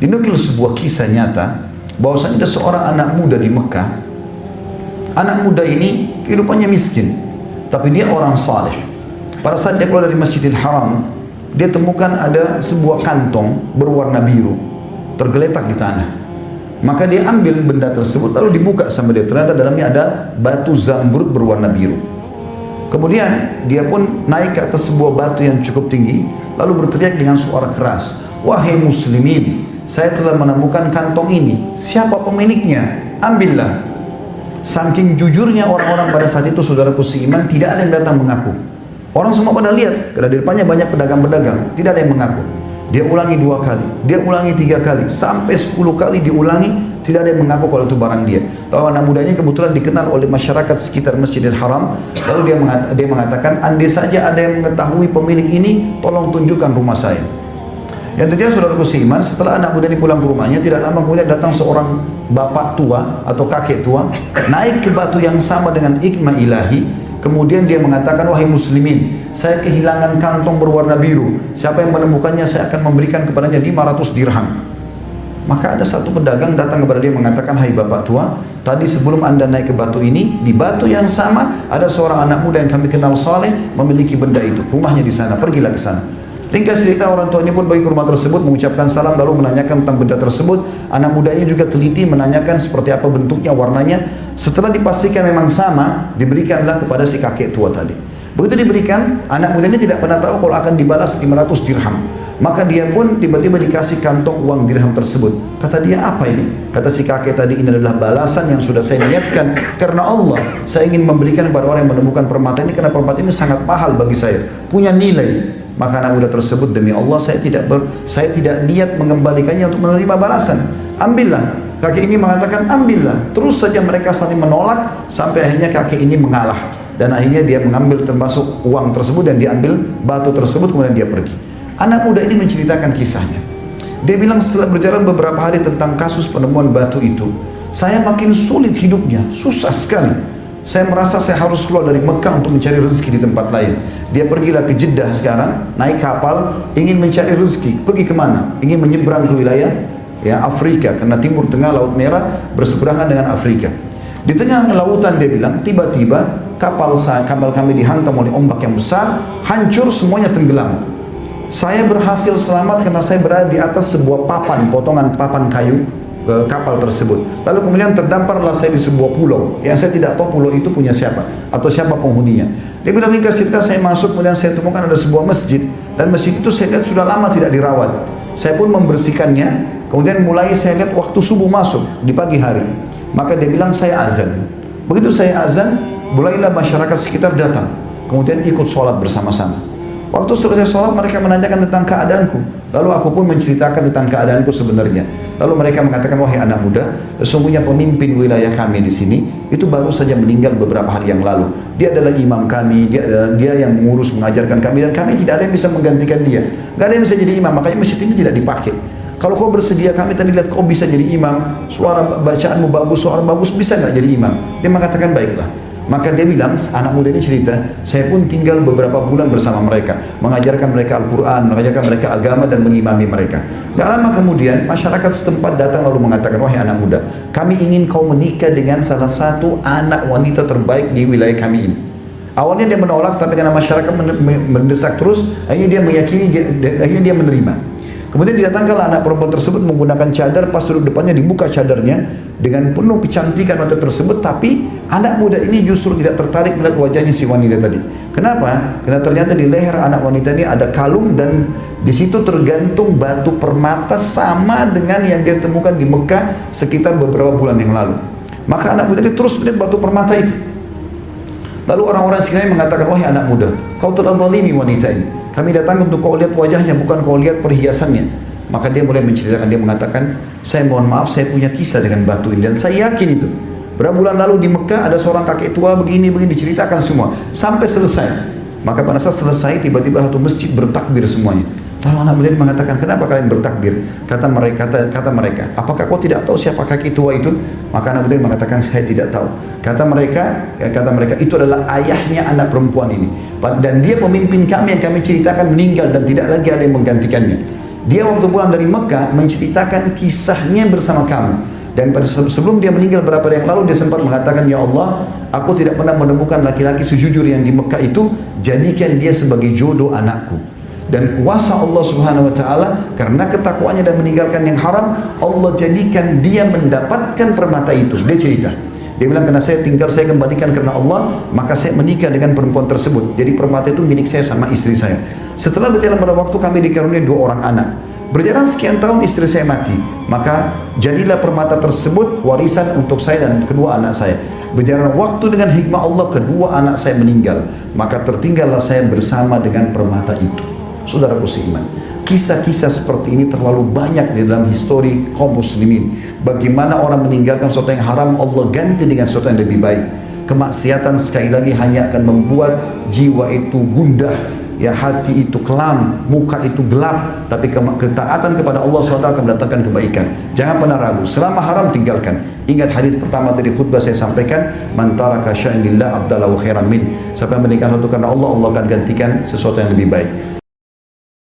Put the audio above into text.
Dinukil sebuah kisah nyata bahwasanya ada seorang anak muda di Mekah. Anak muda ini kehidupannya miskin, tapi dia orang saleh. Pada saat dia keluar dari Masjidil Haram, dia temukan ada sebuah kantong berwarna biru tergeletak di tanah. Maka dia ambil benda tersebut lalu dibuka sama dia. Ternyata dalamnya ada batu zamrud berwarna biru. Kemudian dia pun naik ke atas sebuah batu yang cukup tinggi, lalu berteriak dengan suara keras, "Wahai muslimin, saya telah menemukan kantong ini. Siapa pemiliknya? Ambillah." Saking jujurnya orang-orang pada saat itu, saudaraku seiman, tidak ada yang datang mengaku. Orang semua pada lihat, karena di depannya banyak pedagang-pedagang, tidak ada yang mengaku. Dia ulangi 2 kali, dia ulangi 3 kali, sampai 10 kali diulangi, tidak ada yang mengaku kalau itu barang dia. Tahu anak mudanya kebetulan dikenal oleh masyarakat sekitar Masjidil Haram, lalu dia mengatakan, andai saja ada yang mengetahui pemilik ini, tolong tunjukkan rumah saya. Yang terjadi, saudaraku seiman, setelah anak muda ini pulang ke rumahnya, tidak lama kemudian datang seorang bapak tua atau kakek tua, naik ke batu yang sama dengan hikmah ilahi. Kemudian dia mengatakan, "Wahai muslimin, saya kehilangan kantong berwarna biru. Siapa yang menemukannya, saya akan memberikan kepadanya 500 dirham." Maka ada satu pedagang datang kepada dia mengatakan, "Hai bapak tua, tadi sebelum anda naik ke batu ini, di batu yang sama ada seorang anak muda yang kami kenal saleh memiliki benda itu. Rumahnya di sana, pergilah ke sana." Ringkas cerita, orang tua ini pun pergi ke rumah tersebut, mengucapkan salam, lalu menanyakan tentang benda tersebut. Anak muda ini juga teliti menanyakan seperti apa bentuknya, warnanya. Setelah dipastikan memang sama, diberikanlah kepada si kakek tua tadi. Begitu diberikan, anak muda ini tidak pernah tahu kalau akan dibalas 500 dirham. Maka dia pun tiba-tiba dikasih kantong uang dirham tersebut. Kata dia, "Apa ini?" Kata si kakek tadi, "Ini adalah balasan yang sudah saya niatkan karena Allah. Saya ingin memberikan kepada orang yang menemukan permata ini karena permata ini sangat mahal bagi saya, punya nilai." Maka anak muda tersebut, "Demi Allah, saya tidak niat mengembalikannya untuk menerima balasan. Ambillah." Kakek ini mengatakan, "Ambillah." Terus saja mereka saling menolak sampai akhirnya kakek ini mengalah, dan akhirnya dia mengambil termasuk uang tersebut dan diambil batu tersebut, kemudian dia pergi. Anak muda ini menceritakan kisahnya. Dia bilang, setelah berjalan beberapa hari tentang kasus penemuan batu itu, saya makin sulit hidupnya, susah sekali. Saya merasa saya harus keluar dari Mekah untuk mencari rezeki di tempat lain. Dia pergilah ke Jeddah sekarang, naik kapal, ingin mencari rezeki. Pergi kemana? Ingin menyeberang ke wilayah Afrika, karena Timur Tengah Laut Merah berseberangan dengan Afrika. Di tengah lautan, dia bilang, tiba-tiba kapal kami dihantam oleh ombak yang besar, hancur, semuanya tenggelam. Saya berhasil selamat karena saya berada di atas sebuah papan, potongan papan kayu kapal tersebut. Lalu kemudian terdamparlah saya di sebuah pulau yang saya tidak tahu pulau itu punya siapa atau siapa penghuninya. Dia bilang, ringkas cerita, saya masuk, kemudian saya temukan ada sebuah masjid, dan masjid itu saya lihat sudah lama tidak dirawat. Saya pun membersihkannya, kemudian mulai saya lihat waktu subuh masuk di pagi hari. Maka dia bilang, saya azan. Begitu saya azan, mulailah masyarakat sekitar datang, kemudian ikut sholat bersama-sama. Waktu selesai sholat, mereka menanyakan tentang keadaanku. Lalu aku pun menceritakan tentang keadaanku sebenarnya. Lalu mereka mengatakan, "Wahai anak muda, sesungguhnya pemimpin wilayah kami di sini itu baru saja meninggal beberapa hari yang lalu. Dia adalah imam kami, dia yang mengurus, mengajarkan kami, dan kami tidak ada yang bisa menggantikan dia. Gak ada yang bisa jadi imam, makanya masjid ini tidak dipakai. Kalau kau bersedia, kami tadi lihat kau bisa jadi imam, suara bacaanmu bagus, suara bagus, bisa nggak jadi imam?" Dia mengatakan, "Baiklah." Maka dia bilang, anak muda ini cerita, "Saya pun tinggal beberapa bulan bersama mereka, mengajarkan mereka Al-Quran, mengajarkan mereka agama, dan mengimami mereka. Gak lama kemudian, masyarakat setempat datang lalu mengatakan, 'Wahai anak muda, kami ingin kau menikah dengan salah satu anak wanita terbaik di wilayah kami ini.' Awalnya dia menolak, tapi karena masyarakat mendesak terus, akhirnya dia meyakini, akhirnya dia menerima. Kemudian didatangkanlah anak perempuan tersebut menggunakan cadar, pas duduk depannya dibuka cadarnya dengan penuh kecantikan wanita tersebut, tapi anak muda ini justru tidak tertarik melihat wajahnya si wanita tadi. Kenapa? Karena ternyata di leher anak wanita ini ada kalung, dan di situ tergantung batu permata sama dengan yang dia temukan di Mekah sekitar beberapa bulan yang lalu. Maka anak muda ini terus melihat batu permata itu. Lalu orang-orang sekitarnya mengatakan, "Wahai anak muda, kau telah zalimi wanita ini. Kami datang untuk kau lihat wajahnya, bukan kau lihat perhiasannya." Maka dia mulai menceritakan, dia mengatakan, "Saya mohon maaf, saya punya kisah dengan batu ini, dan saya yakin itu. Berapa bulan lalu di Mekah ada seorang kakek tua begini diceritakan semua sampai selesai." Maka pada saat selesai, tiba-tiba satu masjid bertakbir semuanya. Lalu anak muda mengatakan, "Kenapa kalian bertakbir?" Kata mereka, "Apakah kau tidak tahu siapa kakek tua itu?" Maka anak muda mengatakan, "Saya tidak tahu." Kata mereka, "Itu adalah ayahnya anak perempuan ini, dan dia pemimpin kami yang kami ceritakan meninggal dan tidak lagi ada yang menggantikannya." Dia waktu pulang dari Mekah menceritakan kisahnya bersama kamu. Dan sebelum dia meninggal beberapa hari yang lalu dia sempat mengatakan, ya Allah, aku tidak pernah menemukan laki-laki sejujur yang di Mekah itu, jadikan dia sebagai jodoh anakku. Dan kuasa Allah Subhanahu wa taala karena ketakwaannya dan meninggalkan yang haram, Allah jadikan dia mendapatkan permata itu. Dia cerita, dia bilang, karena saya kembalikan karena Allah, maka saya menikah dengan perempuan tersebut. Jadi permata itu milik saya sama istri saya. Setelah berjalan pada waktu, kami dikaruniai 2 orang anak. Berjalan sekian tahun, istri saya mati, maka jadilah permata tersebut warisan untuk saya dan kedua anak saya. Berjalan waktu dengan hikmah Allah, kedua anak saya meninggal, maka tertinggallah saya bersama dengan permata itu. Saudaraku seiman, kisah-kisah seperti ini terlalu banyak di dalam histori kaum muslimin. Bagaimana orang meninggalkan sesuatu yang haram, Allah ganti dengan sesuatu yang lebih baik. Kemaksiatan sekali lagi hanya akan membuat jiwa itu gundah, ya, hati itu kelam, muka itu gelap. Tapi ketaatan kepada Allah SWT akan mendatangkan kebaikan. Jangan pernah ragu, selama haram tinggalkan. Ingat hadis pertama tadi khutbah saya sampaikan, man taraka syai'an lillah abdalahu khairan min. Siapa yang meninggalkan sesuatu karena Allah, Allah akan gantikan sesuatu yang lebih baik.